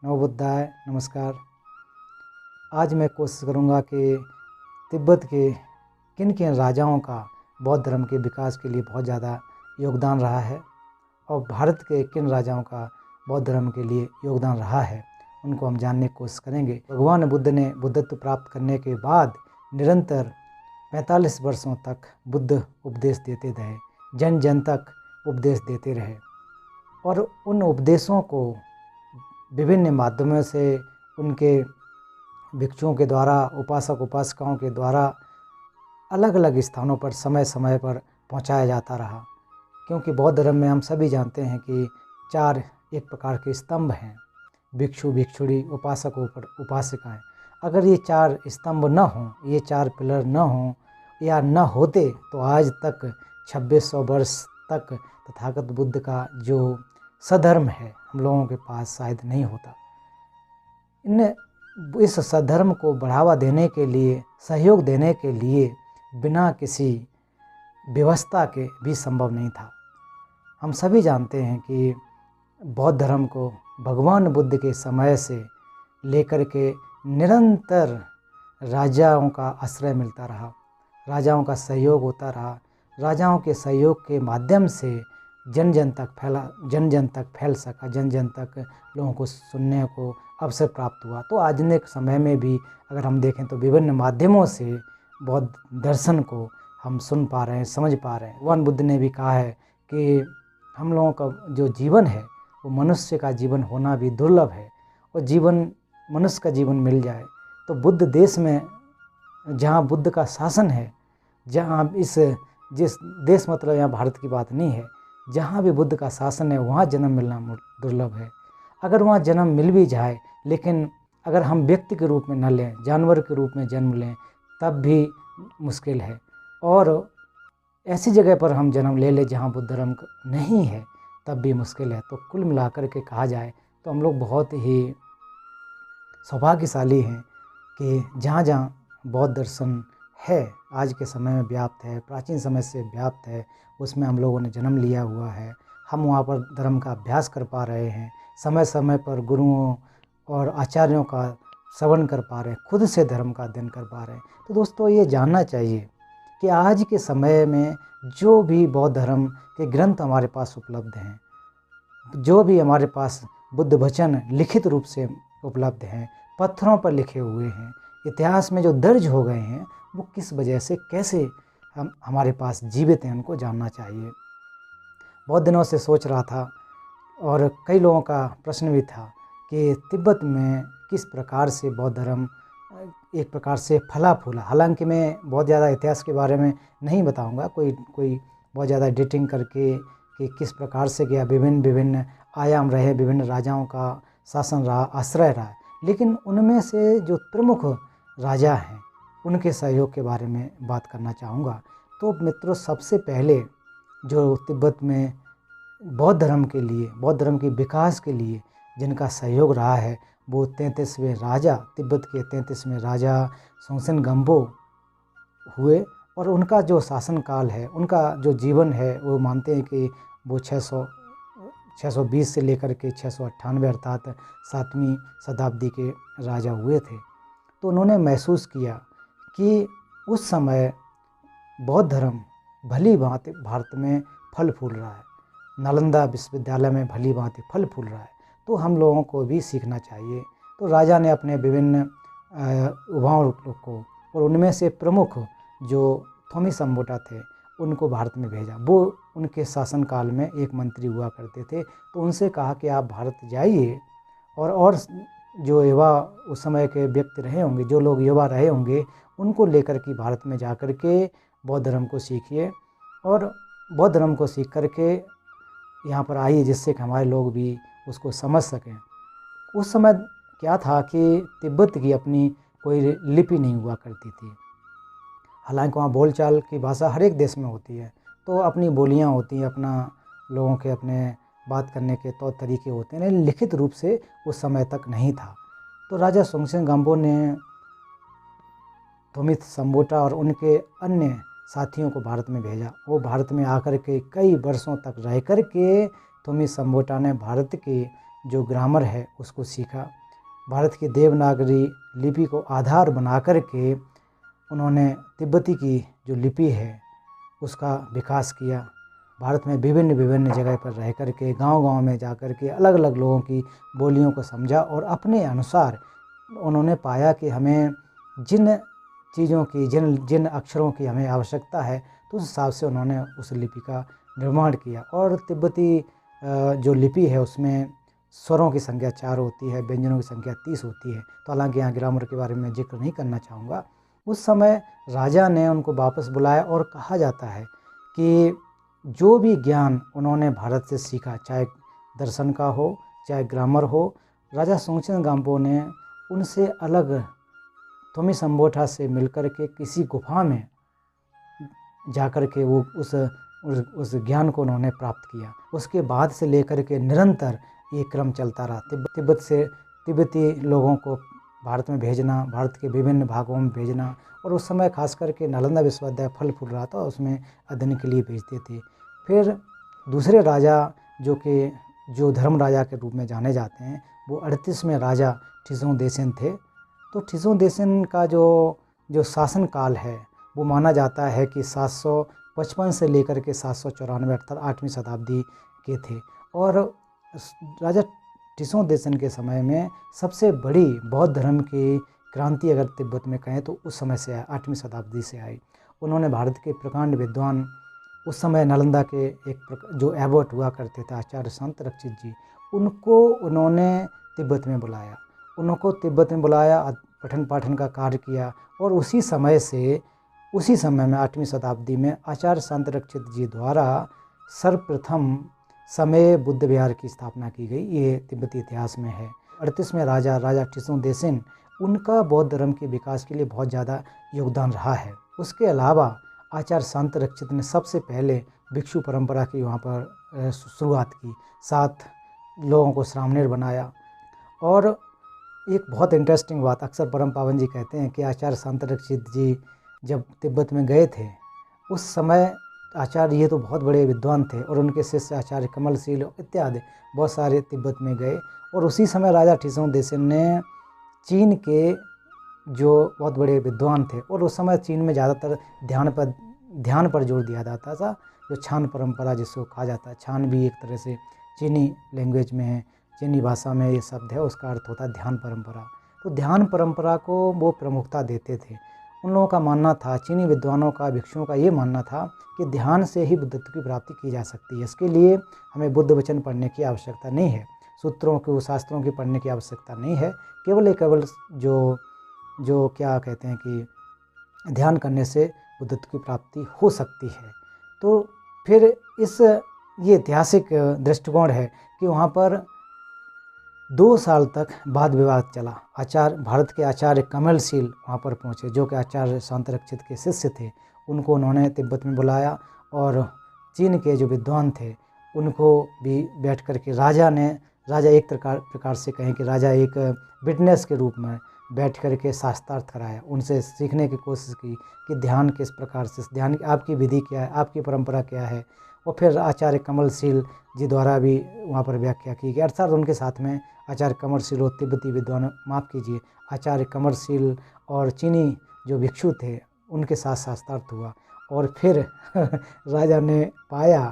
नमो बुद्धाय, नमस्कार। आज मैं कोशिश करूँगा कि तिब्बत के किन किन राजाओं का बौद्ध धर्म के विकास के लिए बहुत ज़्यादा योगदान रहा है और भारत के किन राजाओं का बौद्ध धर्म के लिए योगदान रहा है, उनको हम जानने की कोशिश करेंगे। भगवान बुद्ध ने बुद्धत्व प्राप्त करने के बाद निरंतर 45 वर्षों तक बुद्ध उपदेश देते रहे, जन जन तक उपदेश देते रहे और उन उपदेशों को विभिन्न माध्यमों से उनके भिक्षुओं के द्वारा, उपासक उपासिकाओं के द्वारा अलग अलग स्थानों पर समय समय पर पहुंचाया जाता रहा। क्योंकि बौद्ध धर्म में हम सभी जानते हैं कि 4 एक प्रकार के स्तंभ हैं, भिक्षु भिक्षुणी, उपासक उपासिकाएँ। अगर ये 4 स्तंभ न हों, ये 4 पिलर न हों या न होते तो आज तक 2600 वर्ष तक तथागत बुद्ध का जो सधर्म है हम लोगों के पास शायद नहीं होता। इस सधर्म को बढ़ावा देने के लिए, सहयोग देने के लिए बिना किसी व्यवस्था के भी संभव नहीं था। हम सभी जानते हैं कि बौद्ध धर्म को भगवान बुद्ध के समय से लेकर के निरंतर राजाओं का आश्रय मिलता रहा, राजाओं का सहयोग होता रहा। राजाओं के सहयोग के माध्यम से जन जन तक फैल सका, जन जन तक लोगों को सुनने को अवसर प्राप्त हुआ। तो आधुनिक समय में भी अगर हम देखें तो विभिन्न माध्यमों से बौद्ध दर्शन को हम सुन पा रहे हैं, समझ पा रहे हैं। भगवान बुद्ध ने भी कहा है कि हम लोगों का जो जीवन है वो मनुष्य का जीवन होना भी दुर्लभ है और मनुष्य का जीवन मिल जाए तो बुद्ध देश में जहाँ बुद्ध का शासन है, जहाँ जिस देश मतलब यहाँ भारत की बात नहीं है, जहाँ भी बुद्ध का शासन है वहाँ जन्म मिलना दुर्लभ है। अगर वहाँ जन्म मिल भी जाए, लेकिन अगर हम व्यक्ति के रूप में न लें, जानवर के रूप में जन्म लें, तब भी मुश्किल है। और ऐसी जगह पर हम जन्म ले लें जहाँ बुद्ध धर्म नहीं है, तब भी मुश्किल है। तो कुल मिलाकर के कहा जाए तो हम लोग बहुत ही सौभाग्यशाली हैं कि जहाँ जहाँ बौद्ध दर्शन है, आज के समय में व्याप्त है, प्राचीन समय से व्याप्त है, उसमें हम लोगों ने जन्म लिया हुआ है। हम वहाँ पर धर्म का अभ्यास कर पा रहे हैं, समय समय पर गुरुओं और आचार्यों का श्रवण कर पा रहे हैं, खुद से धर्म का अध्ययन कर पा रहे हैं। तो दोस्तों ये जानना चाहिए कि आज के समय में जो भी बौद्ध धर्म के ग्रंथ हमारे पास उपलब्ध हैं, जो भी हमारे पास बुद्ध वचन लिखित रूप से उपलब्ध हैं, पत्थरों पर लिखे हुए हैं, इतिहास में जो दर्ज हो गए हैं, वो किस वजह से कैसे हमारे पास जीवित हैं, उनको जानना चाहिए। बहुत दिनों से सोच रहा था और कई लोगों का प्रश्न भी था कि तिब्बत में किस प्रकार से बौद्ध धर्म एक प्रकार से फला फूला। हालांकि मैं बहुत ज़्यादा इतिहास के बारे में नहीं बताऊंगा, कोई बहुत ज़्यादा एडिटिंग करके कि किस प्रकार से गया, विभिन्न आयाम रहे, विभिन्न राजाओं का शासन रहा, आश्रय रहा। लेकिन उनमें से जो प्रमुख राजा हैं उनके सहयोग के बारे में बात करना चाहूँगा। तो मित्रों, सबसे पहले जो तिब्बत में बौद्ध धर्म के विकास के लिए जिनका सहयोग रहा है वो 33वें राजा, तिब्बत के 33वें राजा सोनसेन गंपो हुए। और उनका जो शासनकाल है, उनका जो जीवन है, वो मानते हैं कि वो 620 से लेकर के 698 अर्थात 7वीं शताब्दी के राजा हुए थे। तो उन्होंने महसूस किया कि उस समय बौद्ध धर्म भली भांति भारत में फल फूल रहा है, नालंदा विश्वविद्यालय में भली भांति फल फूल रहा है, तो हम लोगों को भी सीखना चाहिए। तो राजा ने अपने विभिन्न युवाओं को, और उनमें से प्रमुख जो थोमी संबोटा थे, उनको भारत में भेजा। वो उनके शासनकाल में एक मंत्री हुआ करते थे। तो उनसे कहा कि आप भारत जाइए और जो युवा उस समय के व्यक्ति रहे होंगे, जो लोग युवा रहे होंगे, उनको लेकर के भारत में जा कर के बौद्ध धर्म को सीखिए और बौद्ध धर्म को सीख करके यहाँ पर आइए, जिससे कि हमारे लोग भी उसको समझ सकें। उस समय क्या था कि तिब्बत की अपनी कोई लिपि नहीं हुआ करती थी। हालांकि वहाँ बोलचाल की भाषा हर एक देश में होती है, तो अपनी बोलियाँ होती हैं, अपना लोगों के अपने बात करने के तौर तरीके होते हैं, लेकिन लिखित रूप से उस समय तक नहीं था। तो राजा सोनसेन गंपो ने थोमी संबोटा और उनके अन्य साथियों को भारत में भेजा। वो भारत में आकर के कई वर्षों तक रह कर के थोमी संबोटा ने भारत के जो ग्रामर है उसको सीखा। भारत की देवनागरी लिपि को आधार बना कर के उन्होंने तिब्बती की जो लिपि है उसका विकास किया। भारत में विभिन्न विभिन्न जगह पर रह कर के गांव-गांव में जा कर के अलग अलग लोगों की बोलियों को समझा और अपने अनुसार उन्होंने पाया कि हमें जिन चीज़ों की जिन जिन अक्षरों की हमें आवश्यकता है तो उस हिसाब से उन्होंने उस लिपि का निर्माण किया। और तिब्बती जो लिपि है उसमें स्वरों की संख्या 4 होती है, व्यंजनों की संख्या 30 होती है। तो हालांकि यहाँ ग्रामर के बारे में जिक्र नहीं करना चाहूँगा। उस समय राजा ने उनको वापस बुलाया और कहा जाता है कि जो भी ज्ञान उन्होंने भारत से सीखा, चाहे दर्शन का हो चाहे ग्रामर हो, राजा सोंगचन गाम्पो ने उनसे अलग थोमिसंबोठा से मिलकर के किसी गुफा में जाकर के वो उस ज्ञान को उन्होंने प्राप्त किया। उसके बाद से लेकर के निरंतर ये क्रम चलता रहा। तिब्बत से तिब्बती लोगों को भारत में भेजना, भारत के विभिन्न भागों में भेजना, और उस समय खास करके नालंदा विश्वविद्यालय फल फूल रहा था, उसमें अध्ययन के लिए भेजते थे। फिर दूसरे राजा जो धर्म राजा के रूप में जाने जाते हैं, वो 38वें राजा ठिसों देसेन थे। तो ठिसों देसेन का जो शासन काल है वो माना जाता है कि 755 से लेकर के 794 अर्थात 8वीं शताब्दी के थे। और राजा ठिसों देसेन के समय में सबसे बड़ी बौद्ध धर्म की क्रांति अगर तिब्बत में कहें तो उस समय से 8वीं शताब्दी से आई। उन्होंने भारत के प्रकांड विद्वान, उस समय नालंदा के जो एबॉट हुआ करते थे आचार्य शांत रक्षित जी, उनको उन्होंने तिब्बत में बुलाया। पठन पाठन का कार्य किया। और उसी समय में 8वीं शताब्दी में आचार्य शांत रक्षित जी द्वारा सर्वप्रथम समय बुद्ध विहार की स्थापना की गई। ये तिब्बती इतिहास में है। 38वें राजा ठिसों देसेन, उनका बौद्ध धर्म के विकास के लिए बहुत ज़्यादा योगदान रहा है। उसके अलावा आचार्य शांत रक्षित ने सबसे पहले भिक्षु परंपरा की वहाँ पर शुरुआत की, 7 लोगों को श्रामणेर बनाया। और एक बहुत इंटरेस्टिंग बात, अक्सर परम पावन जी कहते हैं कि आचार्य शांत रक्षित जी जब तिब्बत में गए थे उस समय आचार्य ये तो बहुत बड़े विद्वान थे और उनके शिष्य आचार्य कमलशील इत्यादि बहुत सारे तिब्बत में गए। और उसी समय राजा ठिसों देसेन ने चीन के जो बहुत बड़े विद्वान थे, और उस समय चीन में ज़्यादातर ध्यान पर जोर दिया जाता था, जो छान परंपरा जिसको कहा जाता है। छान भी एक तरह से चीनी लैंग्वेज में है, चीनी भाषा में ये शब्द है, उसका अर्थ होता है ध्यान परंपरा। तो ध्यान परंपरा को वो प्रमुखता देते थे। उन लोगों का मानना था, चीनी विद्वानों का, भिक्षुओं का ये मानना था कि ध्यान से ही बुद्धत्व की प्राप्ति की जा सकती है। इसके लिए हमें बुद्ध वचन पढ़ने की आवश्यकता नहीं है, सूत्रों को, शास्त्रों की पढ़ने की आवश्यकता नहीं है। केवल जो क्या कहते हैं कि ध्यान करने से बुद्धत्व की प्राप्ति हो सकती है। तो फिर ये ऐतिहासिक दृष्टिकोण है कि वहाँ पर 2 साल तक वाद विवाद चला। भारत के आचार्य कमलशील वहाँ पर पहुँचे, जो कि आचार्य शांत रक्षित के शिष्य थे। उनको उन्होंने तिब्बत में बुलाया और चीन के जो विद्वान थे उनको भी बैठ कर के राजा एक प्रकार से कहें कि राजा एक विटनेस के रूप में बैठ कर के शास्त्रार्थ कराया, उनसे सीखने की कोशिश की कि ध्यान किस प्रकार से, ध्यान आपकी विधि क्या है, आपकी परंपरा क्या है। और फिर आचार्य कमलशील जी द्वारा भी वहाँ पर व्याख्या की गई। अर्थात उनके साथ में आचार्य कमलशील और तिब्बती विद्वान, माफ़ कीजिए, आचार्य कमलशील और चीनी जो भिक्षु थे उनके साथ शास्त्रार्थ हुआ। और फिर राजा ने पाया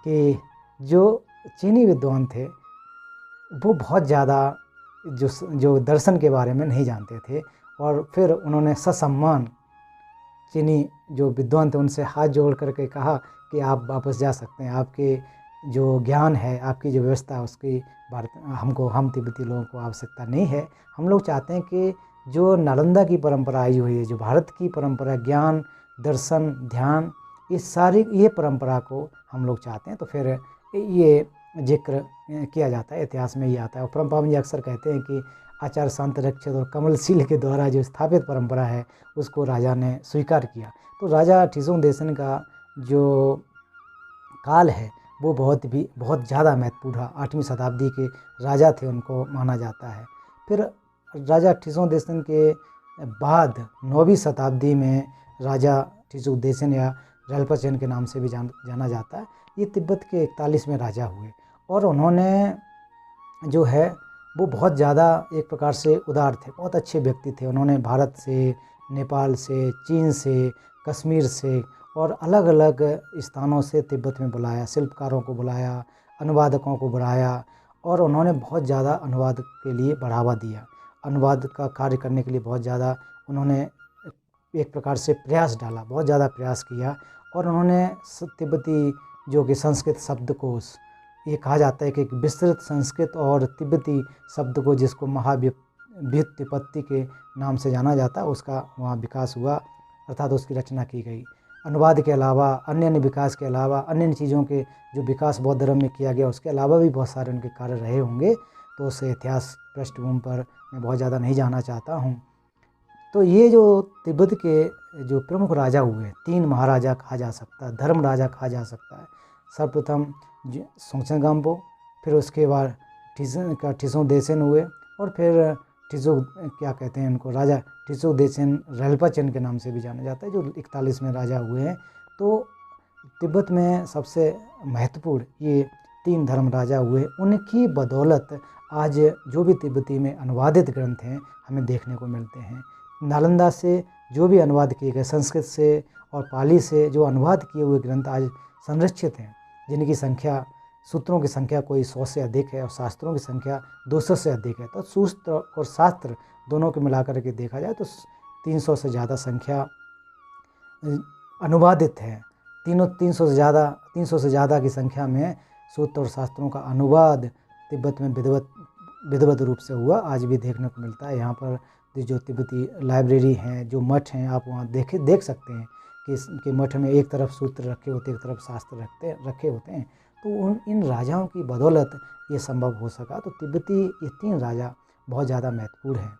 कि जो चीनी विद्वान थे वो बहुत ज़्यादा जो दर्शन के बारे में नहीं जानते थे, और फिर उन्होंने ससम्मान चीनी जो विद्वान थे उनसे हाथ जोड़ करके कहा कि आप वापस जा सकते हैं, आपके जो ज्ञान है, आपकी जो व्यवस्था है, उसकी हम तिब्बती लोगों को आवश्यकता नहीं है। हम लोग चाहते हैं कि जो नालंदा की परंपरा आई हुई है, जो भारत की परंपरा, ज्ञान, दर्शन, ध्यान, ये परंपरा को हम लोग चाहते हैं। तो फिर ये जिक्र किया जाता है, इतिहास में ये आता है। और परम पावन जी अक्सर कहते हैं कि आचार्य शांत रक्षित और कमलशील के द्वारा जो स्थापित परंपरा है उसको राजा ने स्वीकार किया। तो राजा ठिसों देसेन का जो काल है वो बहुत ज़्यादा महत्वपूर्ण रहा। 8वीं शताब्दी के राजा थे, उनको माना जाता है। फिर राजा ठिसों देसेन के बाद 9वीं शताब्दी में राजा ठिसों देसेन या रेलपचेन के नाम से भी जाना जाता है, ये तिब्बत के 41वें राजा हुए। और उन्होंने जो है वो बहुत ज़्यादा एक प्रकार से उदार थे, बहुत अच्छे व्यक्ति थे। उन्होंने भारत से, नेपाल से, चीन से, कश्मीर से और अलग अलग स्थानों से तिब्बत में बुलाया, शिल्पकारों को बुलाया, अनुवादकों को बुलाया और उन्होंने बहुत ज़्यादा अनुवाद के लिए बढ़ावा दिया। अनुवाद का कार्य करने के लिए बहुत ज़्यादा उन्होंने एक प्रकार से प्रयास डाला, बहुत ज़्यादा प्रयास किया और उन्होंने तिब्बती जो कि संस्कृत शब्दकोश, ये कहा जाता है कि एक विस्तृत संस्कृत और तिब्बती शब्दकोश जिसको महाव्युत्पत्ति के नाम से जाना जाता है, उसका वहाँ विकास हुआ, अर्थात उसकी रचना की गई। अनुवाद के अलावा अन्य विकास के अलावा अन्य चीज़ों के जो विकास बौद्ध धर्म में किया गया, उसके अलावा भी बहुत सारे उनके कार्य रहे होंगे, तो उस इतिहास पृष्ठभूमि पर मैं बहुत ज़्यादा नहीं जाना चाहता हूँ। तो ये जो तिब्बत के जो प्रमुख राजा हुए, 3 महाराजा कहा जा सकता है, धर्म राजा कहा जा सकता है। सर्वप्रथम सोंगचन गाम्पो, फिर उसके बाद ठिसो देसेन हुए और फिर ठिसो क्या कहते हैं इनको, राजा ठिसो देसेन रेलपाचन के नाम से भी जाना जाता है, जो 41वें राजा हुए हैं। तो तिब्बत में सबसे महत्वपूर्ण ये 3 धर्म राजा हुए, उनकी बदौलत आज जो भी तिब्बती में अनुवादित ग्रंथ हैं हमें देखने को मिलते हैं। नालंदा से जो भी अनुवाद किए गए, संस्कृत से और पाली से जो अनुवाद किए हुए ग्रंथ आज संरक्षित हैं, जिनकी संख्या, सूत्रों की संख्या कोई 100 से अधिक है और शास्त्रों की संख्या 200 से अधिक है। तो सूत्र और शास्त्र दोनों को मिलाकर के देखा जाए तो 300 से ज़्यादा संख्या अनुवादित है। 300 से ज़्यादा की संख्या में सूत्र और शास्त्रों का अनुवाद तिब्बत में विधिवत रूप से हुआ, आज भी देखने को मिलता है। यहाँ पर जो तिब्बती लाइब्रेरी हैं, जो मठ हैं, आप वहाँ देख सकते हैं कि मठ में एक तरफ सूत्र रखे होते हैं, एक तरफ शास्त्र रखे होते हैं। तो इन राजाओं की बदौलत ये संभव हो सका। तो तिब्बती ये 3 राजा बहुत ज़्यादा महत्वपूर्ण हैं।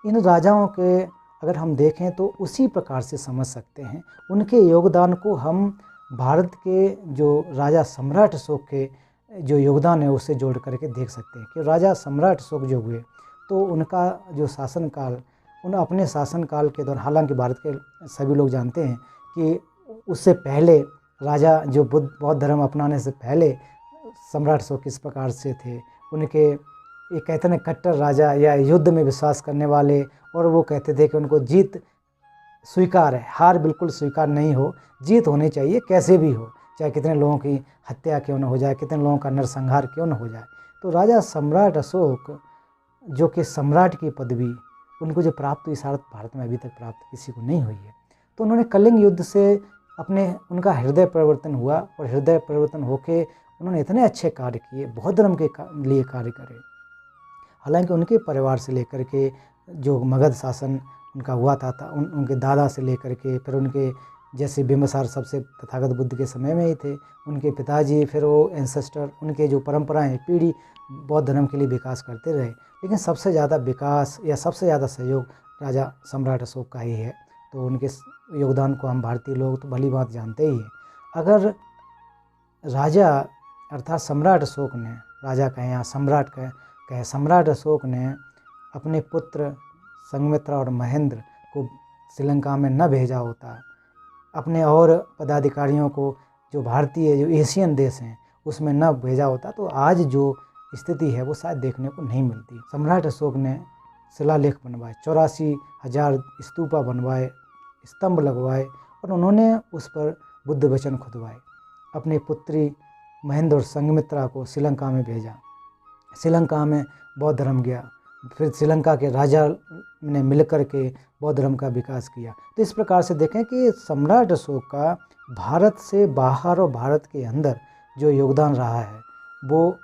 इन राजाओं के अगर हम देखें तो उसी प्रकार से समझ सकते हैं, उनके योगदान को हम भारत के जो राजा सम्राट अशोक के जो योगदान है उससे जोड़ करके देख सकते हैं कि राजा सम्राट अशोक जो हुए, तो उनका जो शासनकाल, उन अपने शासनकाल के दौरान, हालांकि भारत के सभी लोग जानते हैं कि उससे पहले राजा जो बौद्ध धर्म अपनाने से पहले सम्राट अशोक किस प्रकार से थे। उनके ये कहते हैं कट्टर राजा या युद्ध में विश्वास करने वाले, और वो कहते थे कि उनको जीत स्वीकार है, हार बिल्कुल स्वीकार नहीं हो, जीत होनी चाहिए कैसे भी हो, चाहे कितने लोगों की हत्या क्यों न हो जाए, कितने लोगों का नरसंहार क्यों न हो जाए। तो राजा सम्राट अशोक जो कि सम्राट की पदवी उनको जो प्राप्त हुई, शायद भारत में अभी तक प्राप्त किसी को नहीं हुई है। तो उन्होंने कलिंग युद्ध से उनका हृदय परिवर्तन हुआ और हृदय परिवर्तन होके उन्होंने इतने अच्छे कार्य किए, बौद्ध धर्म के लिए कार्य करे। हालांकि उनके परिवार से लेकर के जो मगध शासन उनका हुआ था उनके दादा से लेकर के, फिर उनके जैसे बिम्बसार सबसे तथागत बुद्ध के समय में ही थे, उनके पिताजी, फिर वो एंसेस्टर, उनके जो परंपराएं पीढ़ी बौद्ध धर्म के लिए विकास करते रहे। लेकिन सबसे ज़्यादा विकास या सबसे ज़्यादा सहयोग राजा सम्राट अशोक का ही है। तो उनके योगदान को हम भारतीय लोग तो भली बात जानते ही हैं। अगर राजा अर्थात सम्राट अशोक ने, राजा कहें या सम्राट कहें, सम्राट अशोक ने अपने पुत्र संघमित्रा और महेंद्र को श्रीलंका में न भेजा होता, अपने और पदाधिकारियों को जो भारतीय जो एशियन देश हैं उसमें न भेजा होता, तो आज जो स्थिति है वो शायद देखने को नहीं मिलती। सम्राट अशोक ने शिलालेख बनवाए, 84,000 स्तूपा बनवाए, स्तंभ लगवाए और उन्होंने उस पर बुद्ध वचन खुदवाए। अपने पुत्री महेंद्र और संघमित्रा को श्रीलंका में भेजा, श्रीलंका में बौद्ध धर्म गया, फिर श्रीलंका के राजा ने मिलकर के बौद्ध धर्म का विकास किया। तो इस प्रकार से देखें कि सम्राट अशोक का भारत से बाहर और भारत के अंदर जो योगदान रहा है वो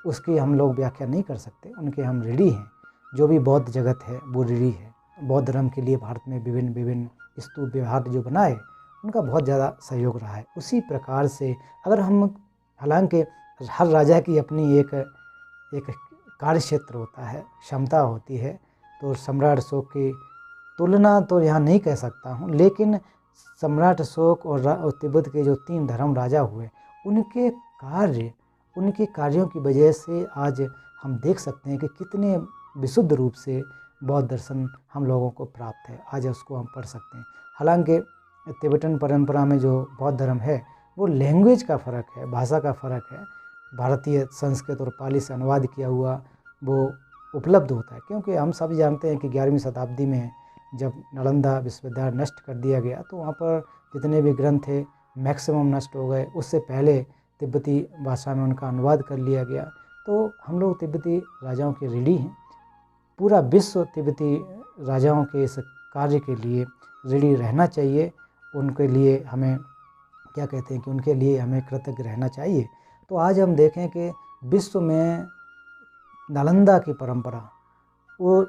उसकी हम लोग व्याख्या नहीं कर सकते, उनके हम ऋणी हैं। जो भी बौद्ध जगत है वो ऋणी है। बौद्ध धर्म के लिए भारत में विभिन्न स्तूप विहार जो बनाए उनका बहुत ज़्यादा सहयोग रहा है। उसी प्रकार से अगर हम, हालांकि हर राजा की अपनी एक कार्य क्षेत्र होता है, क्षमता होती है, तो सम्राट अशोक की तुलना तो यहाँ नहीं कह सकता हूँ, लेकिन सम्राट अशोक और तिब्बत के जो 3 धर्म राजा हुए उनके कार्यों की वजह से आज हम देख सकते हैं कि कितने विशुद्ध रूप से बौद्ध दर्शन हम लोगों को प्राप्त है, आज उसको हम पढ़ सकते हैं। हालांकि तिब्बतन परंपरा में जो बौद्ध धर्म है वो लैंग्वेज का फ़र्क है, भाषा का फ़र्क है, भारतीय संस्कृत और पाली से अनुवाद किया हुआ वो उपलब्ध होता है। क्योंकि हम सभी जानते हैं कि 11वीं शताब्दी में जब नालंदा विश्वविद्यालय नष्ट कर दिया गया तो वहाँ पर जितने भी ग्रंथ थे मैक्सिमम नष्ट हो गए। उससे पहले तिब्बती भाषा में उनका अनुवाद कर लिया गया। तो हम लोग तिब्बती राजाओं के ऋणी हैं। पूरा विश्व तिब्बती राजाओं के इस कार्य के लिए ऋणी रहना चाहिए। उनके लिए हमें क्या कहते हैं कि उनके लिए हमें कृतज्ञ रहना चाहिए। तो आज हम देखें कि विश्व में नालंदा की परंपरा वो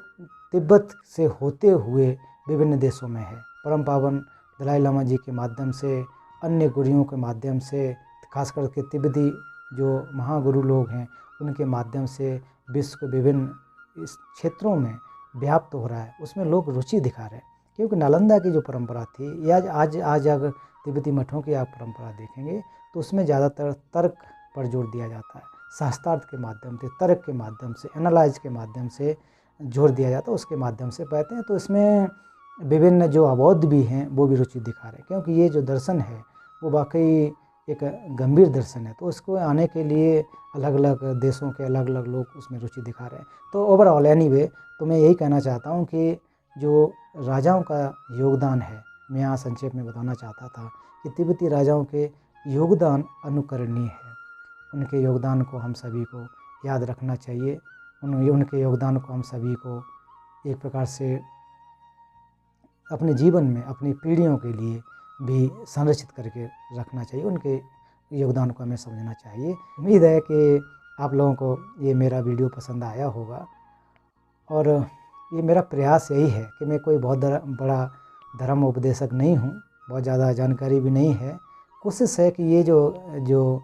तिब्बत से होते हुए विभिन्न देशों में है। परम पावन दलाई लामा जी के माध्यम से, अन्य गुरुओं के माध्यम से, खास करके तिब्बती जो महागुरु लोग हैं उनके माध्यम से विश्व के विभिन्न इस क्षेत्रों में व्याप्त हो रहा है। उसमें लोग रुचि दिखा रहे हैं। क्योंकि नालंदा की जो परंपरा थी या आज अगर तिब्बती मठों की आप परंपरा देखेंगे तो उसमें ज़्यादातर तर्क पर जोर दिया जाता है। शास्त्रार्थ के माध्यम से, तर्क के माध्यम से, एनालाइज के माध्यम से जोर दिया जाता है, उसके माध्यम से पढ़ते हैं। तो इसमें विभिन्न जो अबौध भी हैं वो भी रुचि दिखा रहे हैं। क्योंकि ये जो दर्शन है वो वाकई एक गंभीर दर्शन है। तो उसको आने के लिए अलग अलग देशों के अलग अलग लोग उसमें रुचि दिखा रहे हैं। तो ओवरऑल एनीवे तो मैं यही कहना चाहता हूँ कि जो राजाओं का योगदान है, मैं यहाँ संक्षेप में बताना चाहता था कि तिब्बती राजाओं के योगदान अनुकरणीय है। उनके योगदान को हम सभी को याद रखना चाहिए। उनके योगदान को हम सभी को एक प्रकार से अपने जीवन में अपनी पीढ़ियों के लिए भी संरक्षित करके रखना चाहिए। उनके योगदान को हमें समझना चाहिए। उम्मीद है कि आप लोगों को ये मेरा वीडियो पसंद आया होगा और ये मेरा प्रयास यही है कि मैं कोई बहुत बड़ा धर्म उपदेशक नहीं हूँ, बहुत ज़्यादा जानकारी भी नहीं है। कोशिश है कि ये जो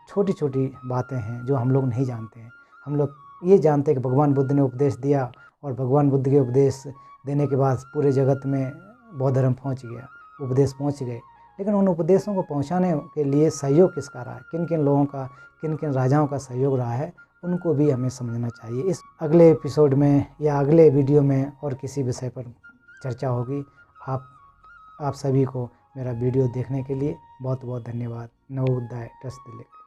छोटी छोटी बातें हैं जो हम लोग नहीं जानते हैं, हम लोग ये जानते हैं कि भगवान बुद्ध ने उपदेश दिया और भगवान बुद्ध के उपदेश देने के बाद पूरे जगत में बौद्ध धर्म पहुँच गया, उपदेश पहुँच गए। लेकिन उन उपदेशों को पहुँचाने के लिए सहयोग किसका रहा है, किन किन लोगों का, किन किन राजाओं का सहयोग रहा है, उनको भी हमें समझना चाहिए। इस अगले एपिसोड में या अगले वीडियो में और किसी विषय पर चर्चा होगी। आप सभी को मेरा वीडियो देखने के लिए बहुत बहुत धन्यवाद। नमो बुद्धाय। टस दिले।